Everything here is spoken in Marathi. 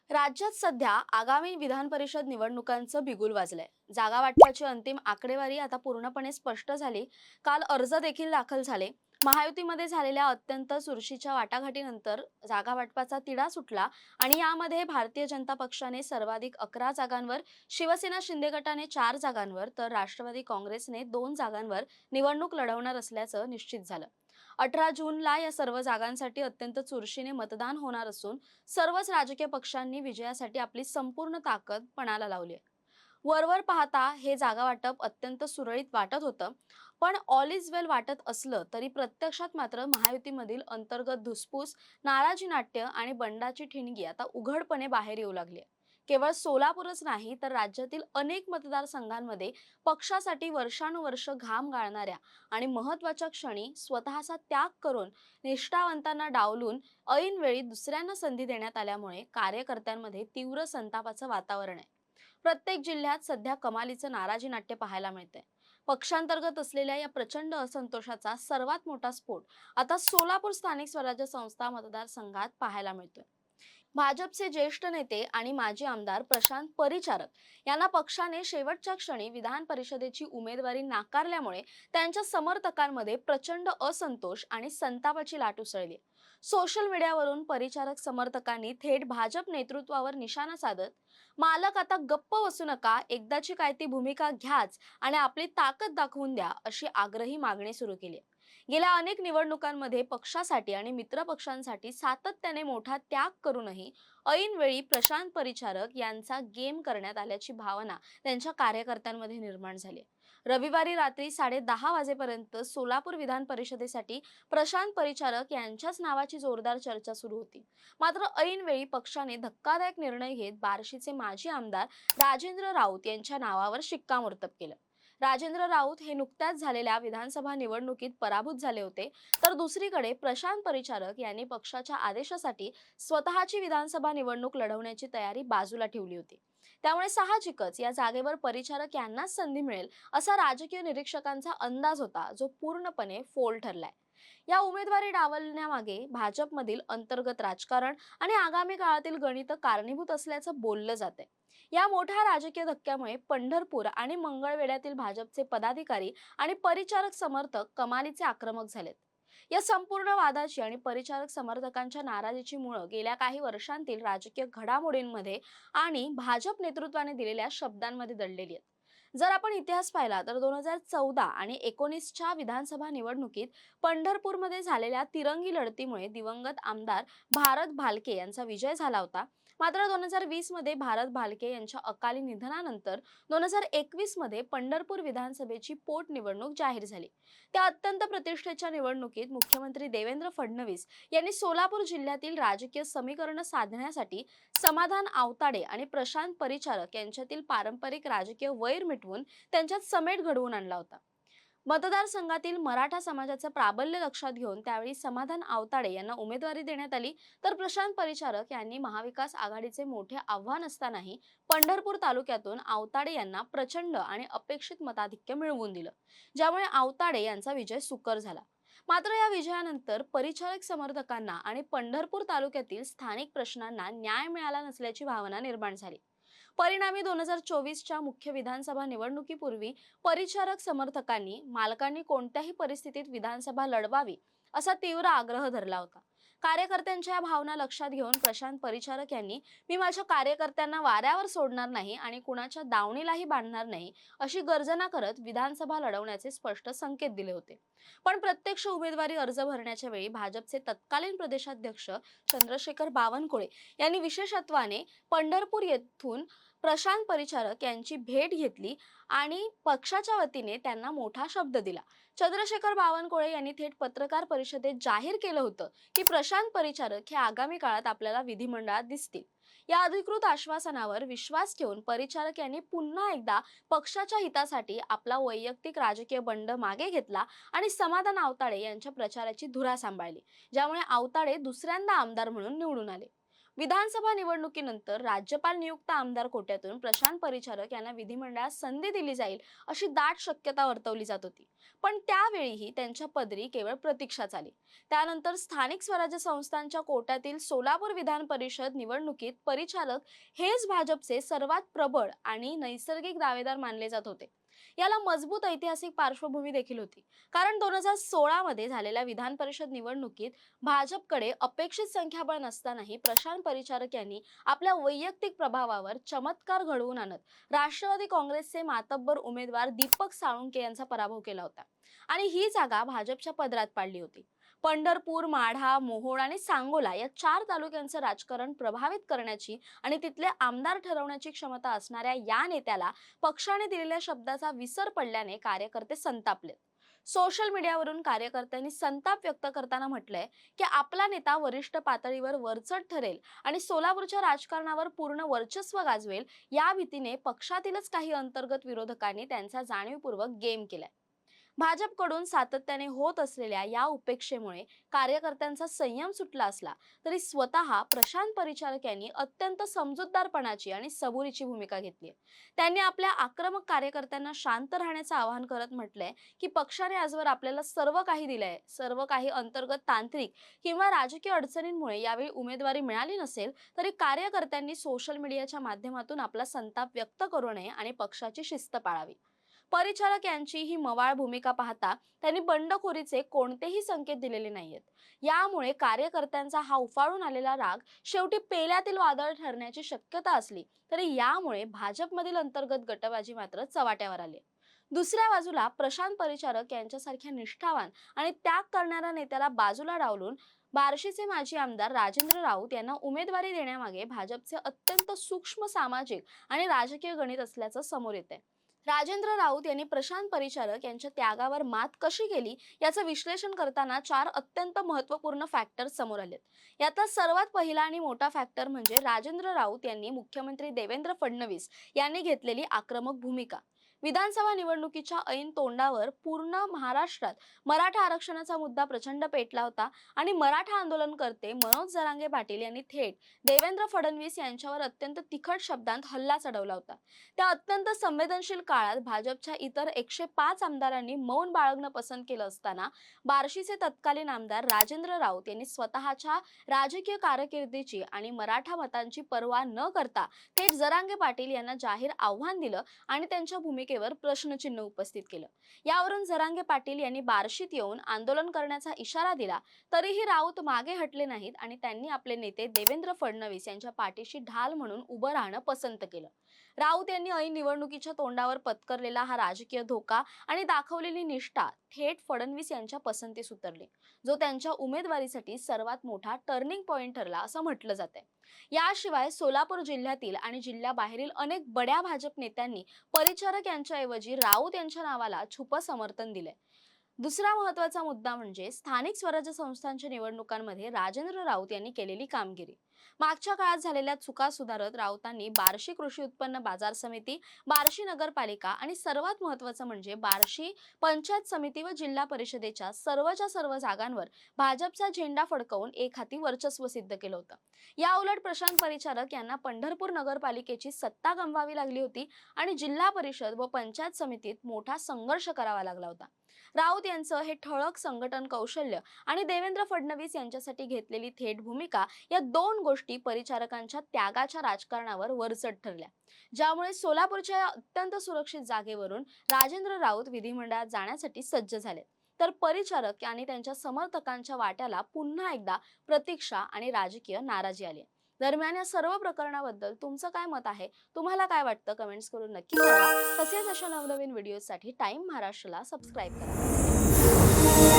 राज्यात सध्या आगामी विधान परिषद निवडणुकांचं बिगुल वाजलंय. जागा वाटपाची अंतिम आकडेवारी आता पूर्णपणे स्पष्ट झाली. काल अर्ज देखील दाखल झाले. महायुतीमध्ये झालेल्या अत्यंत चुरशीच्या वाटाघाटीनंतर जागा वाटपाचा तिढा सुटला आणि यामध्ये भारतीय जनता पक्षाने सर्वाधिक 11 जागांवर, शिवसेना शिंदे गटाने 4 जागांवर तर राष्ट्रवादी काँग्रेसने 2 जागांवर निवडणूक लढवणार असल्याचं निश्चित झालं. 18 जूनला या सर्व जागांसाठी अत्यंत चुरशीने मतदान होणार असून सर्वच राजकीय पक्षांनी विजयासाठी आपली संपूर्ण ताकद पणाला लावली आहे. वरवर पाहता हे जागा वाटप अत्यंत सुरळीत वाटत होतं, पण ऑल इज वेल वाटत असलं तरी प्रत्यक्षात मात्र महायुतीमधील अंतर्गत धुसफूस, नाराजी नाट्य आणि बंडाची ठिणगी आता उघडपणे बाहेर येऊ लागली आहे. केवळ सोलापूरच नाही तर राज्यातील अनेक मतदारसंघांमध्ये पक्षासाठी वर्षानुवर्ष घाम गाळणाऱ्या आणि महत्त्वाच्या क्षणी स्वतःचा त्याग करून निष्ठावंतांना डावलून ऐनवेळी दुसऱ्यांना संधी देण्यात आल्यामुळे कार्यकर्त्यांमध्ये तीव्र संतापाचं वातावरण आहे. प्रत्येक जिल्ह्यात सध्या कमालीचं नाराजी नाट्य पाहायला मिळतंय. पक्षांतर्गत असलेल्या या प्रचंड असंतोषाचा सर्वात मोठा स्फोट आता सोलापूर स्थानिक स्वराज्य संस्था मतदारसंघात पाहायला मिळतोय. भाजपचे ज्येष्ठ नेते आणि माजी आमदार प्रशांत परिचारक यांना पक्षाने शेवटच्या क्षणी विधान परिषदेची उमेदवारी नाकारल्यामुळे त्यांच्या समर्थकांमध्ये प्रचंड असंतोष आणि संतापाची लाट उसळली. सोशल मीडियावरून परिचारक समर्थकांनी थेट भाजप नेतृत्वावर निशाणा साधत मालक आता गप्प बसू नका, एकदाची काय ती भूमिका घ्याच आणि आपली ताकद दाखवून द्या अशी आग्रही मागणी सुरू केली. गेल्या अनेक निवडणुकांमध्ये पक्षासाठी आणि मित्र पक्षांसाठी सातत्याने मोठा त्याग करूनही ऐनवेळी प्रशांत परिचारक यांचा गेम करण्यात आल्याची भावना त्यांच्या कार्यकर्त्यांमध्ये निर्माण झाली. रविवारी रात्री 10:30 वाजेपर्यंत सोलापूर विधान परिषदेसाठी प्रशांत परिचारक यांच्याच नावाची जोरदार चर्चा सुरू होती. मात्र ऐनवेळी पक्षाने धक्कादायक निर्णय घेत बार्शीचे माजी आमदार राजेंद्र राऊत यांच्या नावावर शिक्कामोर्तब केलं. राजेंद्र राऊत हे नुकत्याच झालेल्या विधानसभा निवडणुकीत पराभूत झाले होते, तर दुसरीकडे प्रशांत परिचारक यांनी पक्षाच्या आदेशासाठी स्वतःची विधानसभा निवडणूक लढवण्याची तयारी बाजूला ठेवली होती. त्यामुळे साहजिकच या जागेवर परिचारक यांनाच संधी मिळेल असा राजकीय निरीक्षकांचा अंदाज होता, जो पूर्णपणे फोल ठरलाय. या उमेदवारी डावलण्यामागे भाजपमधील अंतर्गत राजकारण आणि आगामी काळातील गणित कारणीभूत असल्याचं बोललं जातंय. या मोठ्या राजकीय धक्क्यामुळे पंढरपूर आणि मंगळवेढ्यातील भाजपचे पदाधिकारी आणि परिचारक समर्थक कमालीचे आक्रमक झालेत. या संपूर्ण वादाची आणि परिचारक समर्थकांच्या नाराजीची मुळं गेल्या काही वर्षांतील राजकीय घडामोडींमध्ये आणि भाजप नेतृत्वाने दिलेल्या शब्दांमध्ये दडलेली आहेत. जर आपण इतिहास पाहिला तर 2014 आणि 19च्या विधानसभा निवडणुकीत पंढरपूरमध्ये झालेल्या तिरंगी लढतीमुळे दिवंगत आमदार भारत भालके यांचा विजय झाला होता. मात्र 2020 मध्ये भारत भालके यांच्या अकाली निधनानंतर 2021 मध्ये पंढरपूर विधानसभेची पोटनिवडणूक जाहीर झाली. त्या अत्यंत प्रतिष्ठेच्या निवडणुकीत मुख्यमंत्री देवेंद्र फडणवीस यांनी सोलापूर जिल्ह्यातील राजकीय समीकरण साधण्यासाठी समाधान आवताडे आणि प्रशांत परिचारक यांच्यातील पारंपरिक राजकीय वैर मिटवून त्यांच्यात समेट घडवून आणला होता. मतदारसंघातील मराठा समाजाचं प्राबल्य लक्षात घेऊन त्यावेळी समाधान आवताडे यांना उमेदवारी देण्यात आली, तर प्रशांत परिचारक यांनी महाविकास आघाडीचे मोठे आव्हान असतानाही पंढरपूर तालुक्यातून आवताडे यांना प्रचंड आणि अपेक्षित मताधिक्य मिळवून दिलं, ज्यामुळे आवताडे यांचा विजय सुकर झाला. मात्र या विजयानंतर परिचारक समर्थकांना आणि पंढरपूर तालुक्यातील स्थानिक प्रश्नांना न्याय मिळाला नसल्याची भावना निर्माण झाली. परिणामी 2024च्या मुख्य विधानसभा निवडणुकीपूर्वी परिचारक समर्थकांनी मालकांनी कोणत्याही परिस्थितीत विधानसभा लढवावी असा तीव्र आग्रह धरला होता. कार्यकर्त्यांच्या या भावना लक्षात घेऊन प्रशांत परिचारक यांनी मी माझ्या कार्यकर्त्यांना वाऱ्यावर सोडणार नाही आणि कुणाच्या दावणीलाही बांधणार नाही अशी गर्जना करत विधानसभा लढवण्याचे स्पष्ट संकेत दिले होते. पण प्रत्यक्ष उमेदवारी अर्ज भरण्याच्या वेळी भाजपचे तत्कालीन प्रदेशाध्यक्ष चंद्रशेखर बावनकुळे यांनी विशेषत्वाने पंढरपूर येथून प्रशांत परिचारक यांची भेट घेतली आणि पक्षाच्या वतीने त्यांना मोठा शब्द दिला. चंद्रशेखर बावनकुळे यांनी थेट पत्रकार परिषदेत जाहीर केलं होतं की प्रशांत परिचारक हे आगामी काळात आपल्याला विधिमंडळात दिसतील. या अधिकृत आश्वासनावर विश्वास ठेवून परिचारक यांनी पुन्हा एकदा पक्षाच्या हितासाठी आपला वैयक्तिक राजकीय बंड मागे घेतला आणि समाधान आवताडे यांच्या प्रचाराची धुरा सांभाळली, ज्यामुळे आवताडे दुसऱ्यांदा आमदार म्हणून निवडून आले. विधानसभा निवडणुकीनंतर राज्यपाल नियुक्त आमदार कोट्यातून प्रशांत परिचारक यांना विधिमंडळात संधी दिली जाईल अशी दाट शक्यता वर्तवली जात होती. पण त्यावेळीही त्यांच्या पदरी केवळ प्रतीक्षाच आली. त्यानंतर स्थानिक स्वराज्य संस्थांच्या कोट्यातील सोलापूर विधान परिषद निवडणुकीत परिचारक हेच भाजपचे सर्वात प्रबळ आणि नैसर्गिक दावेदार मानले जात होते. याला मजबूत ऐतिहासिक पार्श्वभूमी देखील होती. कारण 2016 मध्ये झालेल्या विधान परिषद निवडणुकीत भाजपकडे अपेक्षित संख्याबळ नसतानाही प्रशांत परिचारक यांनी आपल्या वैयक्तिक प्रभावावर चमत्कार घडवून आणत राष्ट्रवादी काँग्रेसचे मातब्बर उमेदवार दीपक साळुंखे यांचा पराभव केला होता आणि ही जागा भाजपच्या पदरात पाडली होती. पंढरपूर, माढा, मोहोळ आणि सांगोला या 4 तालुक्यांचं राजकारण प्रभावित करण्याची आणि तिथले आमदार ठरवण्याची क्षमता असणाऱ्या या नेत्याला पक्षाने दिलेल्या शब्दाचा विसर पडल्याने कार्यकर्ते संतापलेत. सोशल मीडियावरून कार्यकर्त्यांनी संताप व्यक्त करताना म्हटलंय की आपला नेता वरिष्ठ पातळीवर वरचढ ठरेल आणि सोलापूरच्या राजकारणावर पूर्ण वर्चस्व गाजवेल या भीतीने पक्षातीलच काही अंतर्गत विरोधकांनी त्यांचा जाणीवपूर्वक गेम केलाय. भाजपकडून सातत्याने होत असलेल्या या उपेक्षेमुळे कार्यकर्त्यांचा संयम सुटला असला तरी स्वतः प्रशांत परिचारक यांनी अत्यंत समजूतदारपणाची आणि सबुरीची भूमिका घेतली. त्यांनी आपल्या आक्रमक कार्यकर्त्यांना शांत राहण्याचं आवाहन करत म्हटलंय की पक्षाने आजवर आपल्याला सर्व काही दिलंय. सर्व काही अंतर्गत तांत्रिक किंवा राजकीय अडचणींमुळे यावेळी उमेदवारी मिळाली नसेल तरी कार्यकर्त्यांनी सोशल मीडियाच्या माध्यमातून आपला संताप व्यक्त करू नये आणि पक्षाची शिस्त पाळावी. परिचारक यांची ही मवाळ भूमिका पाहता त्यांनी बंडखोरीचे कोणतेही संकेत दिलेले नाहीयेत. यामुळे कार्यकर्त्यांचा हा उफाळून आलेला राग शेवटी पेल्यातील वादळ ठरण्याची शक्यता असली तरी यामुळे भाजपमधील अंतर्गत गटबाजी मात्र चव्हाट्यावर आली. दुसऱ्या बाजूला प्रशांत परिचारक यांच्यासारख्या निष्ठावान आणि त्याग करणाऱ्या नेत्याला बाजूला डावलून बार्शीचे माजी आमदार राजेंद्र राऊत यांना उमेदवारी देण्यामागे भाजपचे अत्यंत सूक्ष्म सामाजिक आणि राजकीय गणित असल्याचं समोर येते. राजेंद्र राऊत यांनी प्रशांत परिचारक यांच्या त्यागावर मात कशी केली याचं विश्लेषण करताना 4 अत्यंत महत्त्वपूर्ण फॅक्टर्स समोर आलेत. यातला सर्वात पहिला आणि मोठा फॅक्टर म्हणजे राजेंद्र राऊत यांनी मुख्यमंत्री देवेंद्र फडणवीस यांनी घेतलेली आक्रमक भूमिका. विधानसभा निवडणुकीच्या ऐन तोंडावर पूर्ण महाराष्ट्रात मराठा आरक्षणाचा मुद्दा प्रचंड पेटला होता आणि मराठा आंदोलनकर्ते मनोज जरांगे पाटील यांनी थेट देवेंद्र फडणवीस यांच्यावर अत्यंत तिखट शब्दांत हल्ला चढवला होता. त्या अत्यंत संवेदनशील काळात भाजपच्या इतर 105 आमदारांनी मौन बाळगणं पसंत केलं असताना बार्शीचे तत्कालीन आमदार राजेंद्र राऊत यांनी स्वतःच्या राजकीय कारकिर्दीची आणि मराठा मतांची पर्वा न करता थेट जरांगे पाटील यांना जाहीर आव्हान दिलं आणि त्यांच्या भूमिकेवर प्रश्नचिन्ह उपस्थित केलं. यावरून जरांगे पाटील यांनी बार्शीत येऊन आंदोलन करण्याचा इशारा दिला तरीही राऊत मागे हटले नाहीत आणि त्यांनी आपले नेते देवेंद्र फडणवीस यांच्या पाठीशी ढाल म्हणून उभं राहणं पसंत केलं. राऊत यांनी ऐन निवडणुकीच्या तोंडावर पत्करलेला हा राजकीय धोका आणि दाखवलेली निष्ठा थेट फडणवीस यांच्या पसंतीस उतरली, जो त्यांच्या उमेदवारीसाठी सर्वात मोठा टर्निंग पॉइंट ठरला असं म्हटलं जातंय. याशिवाय सोलापूर जिल्ह्यातील आणि जिल्ह्याबाहेरील अनेक बड्या भाजप नेत्यांनी परिचारक यांच्याऐवजी राऊत यांच्या नावाला छुपं समर्थन दिलंय. दुसरा महत्त्वाचा मुद्दा म्हणजे स्थानिक स्वराज्य संस्थांच्या निवडणुकांमध्ये राजेंद्र राऊत यांनी केलेली कामगिरी. मागच्या काळात झालेल्या चुका सुधारत राऊतांनी बार्शी कृषी उत्पन्न बाजार समिती, बार्शी नगरपालिका आणि सर्वात महत्त्वाचं म्हणजे बार्शी पंचायत समिती व जिल्हा परिषदेच्या सर्वच्या सर्व जागांवर भाजपचा झेंडा फडकवून एकहाती वर्चस्व सिद्ध केलं होतं. या उलट प्रशांत परिचारक यांना पंढरपूर नगरपालिकेची सत्ता गमवावी लागली होती आणि जिल्हा परिषद व पंचायत समितीत मोठा संघर्ष करावा लागला होता. राऊत यांचं हे ठळक संघटन कौशल्य आणि देवेंद्र फडणवीस यांच्यासाठी घेतलेली थेट भूमिका या 2 गोष्टी परिचारकांच्या त्यागाच्या राजकारणावर वरचढ ठरल्या, ज्यामुळे सोलापूरच्या या अत्यंत सुरक्षित जागेवरून राजेंद्र राऊत विधिमंडळात जाण्यासाठी सज्ज झाले. तर परिचारक आणि त्यांच्या समर्थकांच्या वाट्याला पुन्हा एकदा प्रतीक्षा आणि राजकीय नाराजी आली. दरम्यान या सर्व प्रकरणाबद्दल तुमचं काय मत आहे, तुम्हाला काय वाटतं, कमेंट्स करून नक्की कळवा. तसेच अशा नवनवीन व्हिडिओसाठी टाइम महाराष्ट्राला सबस्क्राईब करा.